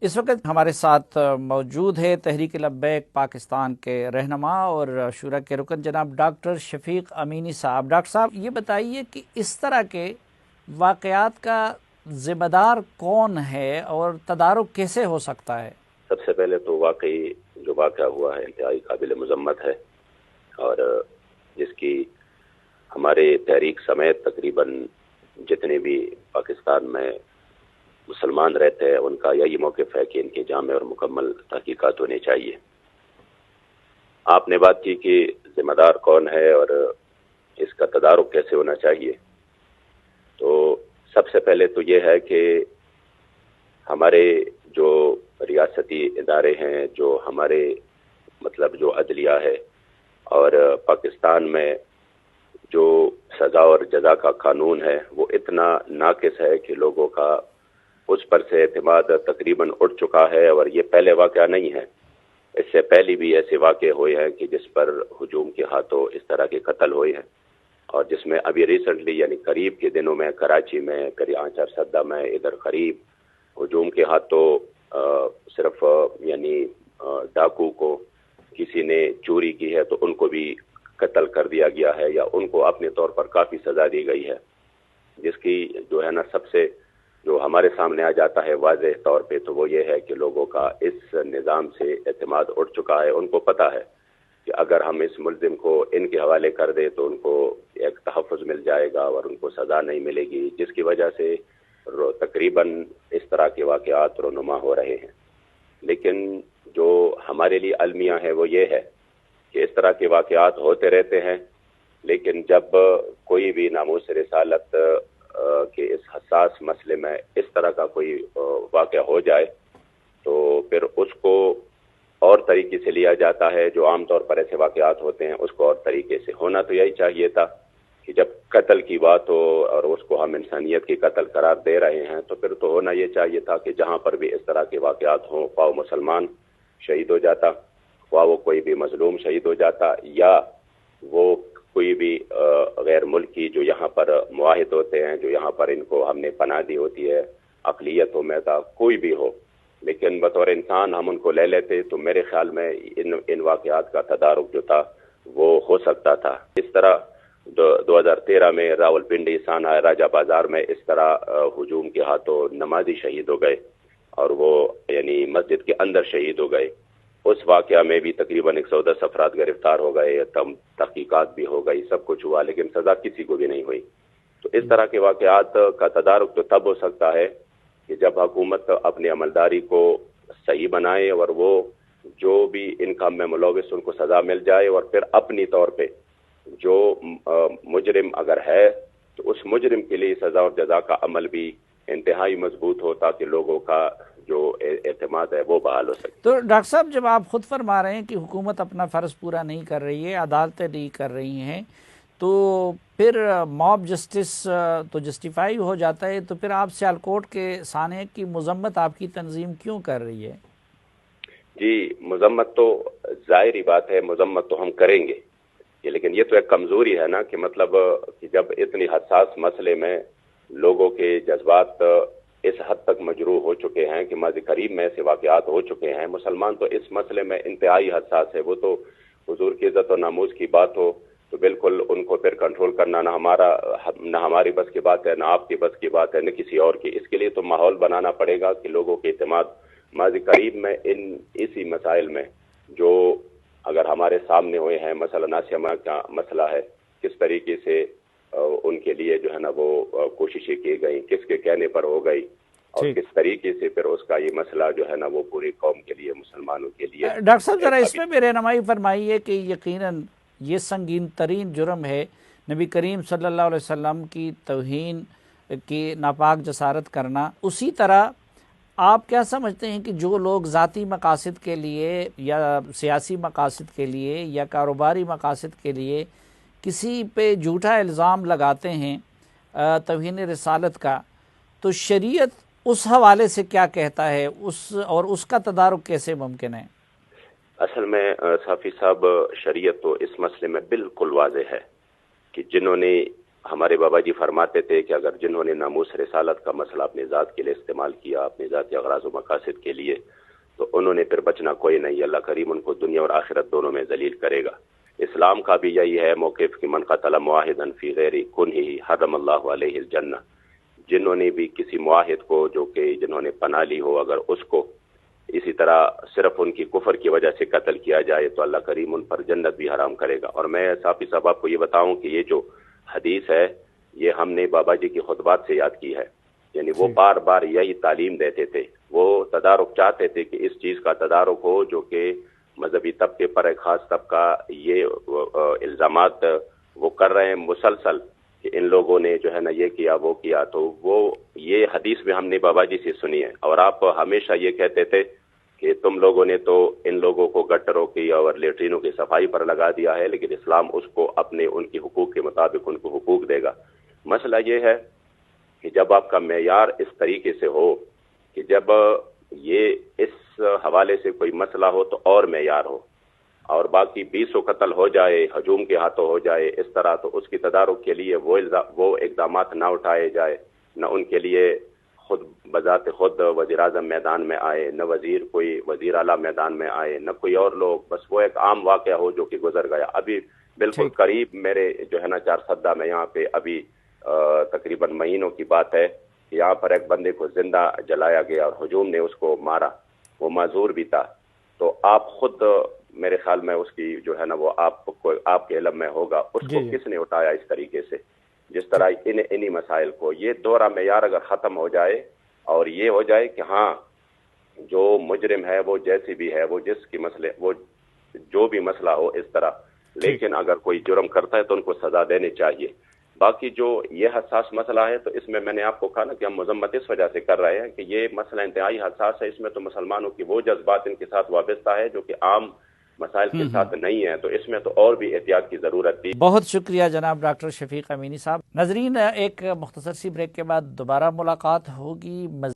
اس وقت ہمارے ساتھ موجود ہے تحریک لبیک پاکستان کے رہنما اور شورا کے رکن جناب ڈاکٹر شفیق امینی صاحب۔ ڈاکٹر صاحب یہ بتائیے کہ اس طرح کے واقعات کا ذمہ دار کون ہے اور تدارک کیسے ہو سکتا ہے؟ سب سے پہلے تو واقعی جو واقعہ ہوا ہے انتہائی قابل مذمت ہے، اور جس کی ہمارے تحریک سمیت تقریباً جتنے بھی پاکستان میں مسلمان رہتے ہیں ان کا یہی موقف ہے کہ ان کی جامع اور مکمل تحقیقات ہونی چاہیے۔ آپ نے بات کی کہ ذمہ دار کون ہے اور اس کا تدارک کیسے ہونا چاہیے، تو سب سے پہلے تو یہ ہے کہ ہمارے جو ریاستی ادارے ہیں، جو ہمارے جو عدلیہ ہے، اور پاکستان میں جو سزا اور جزا کا قانون ہے وہ اتنا ناقص ہے کہ لوگوں کا اس پر سے اعتماد تقریباً اٹھ چکا ہے، اور یہ پہلے واقعہ نہیں ہے۔ اس سے پہلے بھی ایسے واقع ہوئے ہیں کہ جس پر ہجوم کے ہاتھوں اس طرح کے قتل ہوئے ہیں، اور جس میں ابھی ریسنٹلی یعنی قریب کے دنوں میں کراچی میں، آنچار سدہ میں، ادھر قریب ہجوم کے ہاتھوں صرف ڈاکو کو کسی نے چوری کی ہے تو ان کو بھی قتل کر دیا گیا ہے، یا ان کو اپنے طور پر کافی سزا دی گئی ہے، جس کی جو ہے نا سب سے جو ہمارے سامنے آ جاتا ہے واضح طور پہ تو وہ یہ ہے کہ لوگوں کا اس نظام سے اعتماد اٹھ چکا ہے۔ ان کو پتہ ہے کہ اگر ہم اس ملزم کو ان کے حوالے کر دیں تو ان کو ایک تحفظ مل جائے گا اور ان کو سزا نہیں ملے گی، جس کی وجہ سے تقریباً اس طرح کے واقعات رونما ہو رہے ہیں۔ لیکن جو ہمارے لیے المیہ ہے وہ یہ ہے کہ اس طرح کے واقعات ہوتے رہتے ہیں، لیکن جب کوئی بھی ناموس رسالت کے اس حساس مسئلے میں اس طرح کا کوئی واقعہ ہو جائے تو پھر اس کو اور طریقے سے لیا جاتا ہے۔ جو عام طور پر ایسے واقعات ہوتے ہیں اس کو اور طریقے سے ہونا تو یہی چاہیے تھا کہ جب قتل کی بات ہو اور اس کو ہم انسانیت کی قتل قرار دے رہے ہیں تو پھر تو ہونا یہ چاہیے تھا کہ جہاں پر بھی اس طرح کے واقعات ہوں، خواہ مسلمان شہید ہو جاتا، خواہ وہ کوئی بھی مظلوم شہید ہو جاتا، یا وہ کوئی بھی غیر ملکی جو یہاں پر معاہد ہوتے ہیں، جو یہاں پر ان کو ہم نے پناہ دی ہوتی ہے، اقلیتوں میں تھا کوئی بھی ہو، لیکن بطور انسان ہم ان کو لے لیتے تو میرے خیال میں ان واقعات کا تدارک جو تھا وہ ہو سکتا تھا۔ اس طرح 2013 میں راول پنڈی سانحہ راجہ بازار میں اس طرح ہجوم کے ہاتھوں نمازی شہید ہو گئے، اور وہ مسجد کے اندر شہید ہو گئے۔ اس واقعہ میں بھی تقریباً 110 افراد گرفتار ہو گئے، تحقیقات بھی ہو گئی، سب کچھ ہوا، لیکن سزا کسی کو بھی نہیں ہوئی۔ تو اس طرح کے واقعات کا تدارک تو تب ہو سکتا ہے کہ جب حکومت اپنی عملداری کو صحیح بنائے اور وہ جو بھی ان کام میں ملوث ان کو سزا مل جائے، اور پھر اپنی طور پہ جو مجرم اگر ہے تو اس مجرم کے لیے سزا اور جزا کا عمل بھی انتہائی مضبوط ہو تاکہ لوگوں کا جو اعتماد ہے وہ بحال ہو سکے۔ تو ڈاکٹر صاحب جب آپ خود فرما رہے ہیں کہ حکومت اپنا فرض پورا نہیں کر رہی ہے، عدالتیں نہیں کر رہی ہیں، تو پھر موب جسٹس تو جسٹیفائی ہو جاتا ہے، تو پھر آپ سیالکوٹ کے سانحے کی مذمت آپ کی تنظیم کیوں کر رہی ہے؟ جی مذمت تو ظاہری بات ہے، مذمت تو ہم کریں گے، لیکن یہ تو ایک کمزوری ہے نا کہ کہ جب اتنی حساس مسئلے میں لوگوں کے جذبات اس حد تک مجروح ہو چکے ہیں کہ ماضی قریب میں ایسے واقعات ہو چکے ہیں، مسلمان تو اس مسئلے میں انتہائی حساس ہے۔ وہ تو حضور کی عزت و ناموس کی بات ہو تو بالکل ان کو پھر کنٹرول کرنا نہ ہماری بس کی بات ہے، نہ آپ کی بس کی بات ہے، نہ کسی اور کی۔ اس کے لیے تو ماحول بنانا پڑے گا کہ لوگوں کے اعتماد ماضی قریب میں اسی مسائل میں جو اگر ہمارے سامنے ہوئے ہیں، مثلا ناسیہ کا مسئلہ ہے، کس طریقے سے ان کے لیے جو ہے نا وہ کوششیں کی گئی، کس کے کہنے پر ہو گئی، اور کس طریقے سے پھر اس کا یہ مسئلہ جو ہے نا وہ پوری قوم کے لیے، مسلمانوں کے لیے۔ ڈاکٹر صاحب ذرا اس میں بھی رہنمائی فرمائیے کہ یقیناً یہ سنگین ترین جرم ہے نبی کریم صلی اللہ علیہ وسلم کی توہین کی ناپاک جسارت کرنا۔ اسی طرح آپ کیا سمجھتے ہیں کہ جو لوگ ذاتی مقاصد کے لیے یا سیاسی مقاصد کے لیے یا کاروباری مقاصد کے لیے کسی پہ جھوٹا الزام لگاتے ہیں توہین رسالت کا، تو شریعت اس حوالے سے کیا کہتا ہے اور اس کا تدارک کیسے ممکن ہے؟ اصل میں صافی صاحب، شریعت تو اس مسئلے میں بالکل واضح ہے کہ جنہوں نے ہمارے بابا جی فرماتے تھے کہ اگر جنہوں نے ناموس رسالت کا مسئلہ اپنے ذات کے لیے استعمال کیا، اپنے ذاتی اغراض و مقاصد کے لیے، تو انہوں نے پھر بچنا کوئی نہیں، اللہ کریم ان کو دنیا اور آخرت دونوں میں ذلیل کرے گا۔ اسلام کا بھی یہی ہے موقف کہ من قتل معاہدا فی غیر کنہ حرم اللہ علیہ الجنہ، جنہوں نے بھی کسی معاہد کو جو کہ جنہوں نے پناہ لی ہو، اگر اس کو اسی طرح صرف ان کی کفر کی وجہ سے قتل کیا جائے تو اللہ کریم ان پر جنت بھی حرام کرے گا۔ اور میں صافی صاحب آپ کو یہ بتاؤں کہ یہ جو حدیث ہے یہ ہم نے بابا جی کی خطبات سے یاد کی ہے، یعنی وہ بار بار یہی تعلیم دیتے تھے، وہ تدارک چاہتے تھے کہ اس چیز کا تدارک ہو جو کہ مذہبی طبقے پر ایک خاص طبقہ یہ الزامات وہ کر رہے ہیں مسلسل کہ ان لوگوں نے جو ہے نا یہ کیا وہ کیا، تو وہ یہ حدیث میں ہم نے بابا جی سے سنی ہے۔ اور آپ ہمیشہ یہ کہتے تھے کہ تم لوگوں نے تو ان لوگوں کو گٹروں کی اور لیٹرینوں کی صفائی پر لگا دیا ہے، لیکن اسلام اس کو اپنے ان کی حقوق کے مطابق ان کو حقوق دے گا۔ مسئلہ یہ ہے کہ جب آپ کا معیار اس طریقے سے ہو کہ جب یہ اس حوالے سے کوئی مسئلہ ہو تو اور معیار ہو، اور باقی 20 قتل ہو جائے، ہجوم کے ہاتھوں ہو جائے اس طرح، تو اس کی تدارک کے لیے وہ اقدامات نہ اٹھائے جائے، نہ ان کے لیے خود بذات خود وزیر اعظم میدان میں آئے، نہ کوئی وزیر اعلیٰ میدان میں آئے، نہ کوئی اور لوگ، بس وہ ایک عام واقعہ ہو جو کہ گزر گیا۔ ابھی بالکل قریب میرے جو ہے نا 4 سدہ میں یہاں پہ ابھی تقریباً مہینوں کی بات ہے کہ یہاں پر ایک بندے کو زندہ جلایا گیا اور ہجوم نے اس کو مارا، وہ معذور بھی تھا۔ تو آپ خود میرے خیال میں اس کی جو ہے نا وہ آپ کے علم میں ہوگا اس کو کس نے اٹھایا اس طریقے سے، جس طرح انہی مسائل کو یہ دورہ معیار اگر ختم ہو جائے اور یہ ہو جائے کہ ہاں جو مجرم ہے وہ جیسی بھی ہے، وہ جس کی مسئلے وہ جو بھی مسئلہ ہو اس طرح، لیکن اگر کوئی جرم کرتا ہے تو ان کو سزا دینی چاہیے۔ باقی جو یہ حساس مسئلہ ہے تو اس میں نے آپ کو کہا نا کہ ہم مذمت اس وجہ سے کر رہے ہیں کہ یہ مسئلہ انتہائی حساس ہے، اس میں تو مسلمانوں کی وہ جذبات ان کے ساتھ وابستہ ہے جو کہ عام مسائل کے ساتھ نہیں ہیں، تو اس میں تو اور بھی احتیاط کی ضرورت تھی۔ بہت شکریہ جناب ڈاکٹر شفیق امینی صاحب۔ ناظرین، ایک مختصر سی بریک کے بعد دوبارہ ملاقات ہوگی۔